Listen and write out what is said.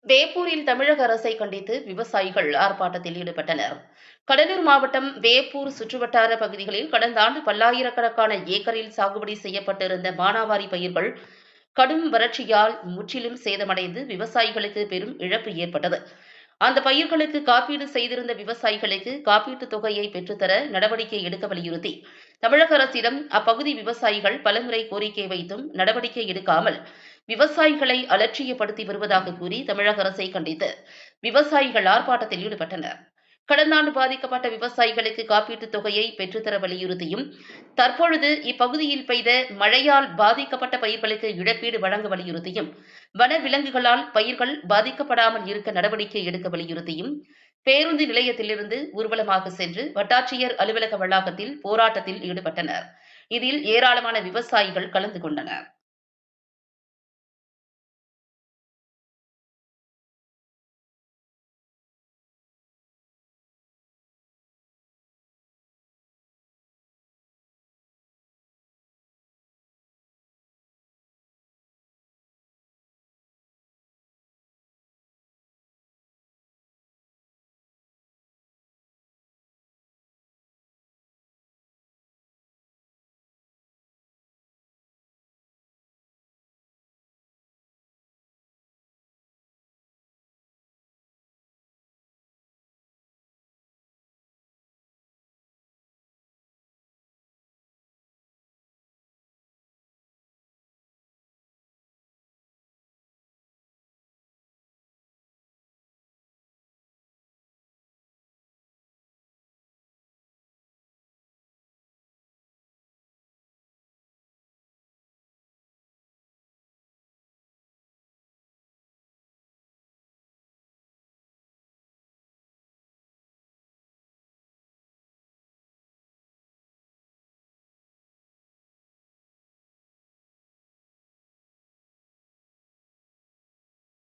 வேப்பூரில் தமிழக அரசை கண்டித்து விவசாயிகள் ஆர்ப்பாட்டத்தில் ஈடுபட்டனர். கடலூர் மாவட்டம் வேப்பூர் சுற்றுவட்டார பகுதிகளில் கடந்த ஆண்டு பல்லாயிரக்கணக்கான ஏக்கரில் சாகுபடி செய்யப்பட்டிருந்த மானாவாரி பயிர்கள் கடும் வறட்சியால் முற்றிலும் சேதமடைந்து விவசாயிகளுக்கு பெரும் இழப்பு ஏற்பட்டது. அந்த பயிர்களுக்கு காப்பீடு செய்திருந்த விவசாயிகளுக்கு காப்பீட்டுத் தொகையை பெற்றுத்தர நடவடிக்கை எடுக்க வலியுறுத்தி தமிழக அரசிடம் அப்பகுதி விவசாயிகள் பலமுறை கோரிக்கை வைத்தும் நடவடிக்கை எடுக்காமல் விவசாயிகளை அலட்சியப்படுத்தி வருவதாக கூறி தமிழக அரசை கண்டித்து விவசாயிகள் ஆர்ப்பாட்டத்தில் ஈடுபட்டனர். கடந்த ஆண்டு பாதிக்கப்பட்ட விவசாயிகளுக்கு காப்பீட்டுத் தொகையை பெற்றுத்தர வலியுறுத்தியும் தற்பொழுது இப்பகுதியில் பெய்த மழையால் பாதிக்கப்பட்ட பயிர்களுக்கு இழப்பீடு வழங்க வலியுறுத்தியும் வன விலங்குகளால் பயிர்கள் பாதிக்கப்படாமல் இருக்க நடவடிக்கை எடுக்க வலியுறுத்தியும் பேருந்து நிலையத்திலிருந்து ஊர்வலமாக சென்று வட்டாட்சியர் அலுவலக வளாகத்தில் போராட்டத்தில் ஈடுபட்டனர். இதில் ஏராளமான விவசாயிகள் கலந்து கொண்டனர்.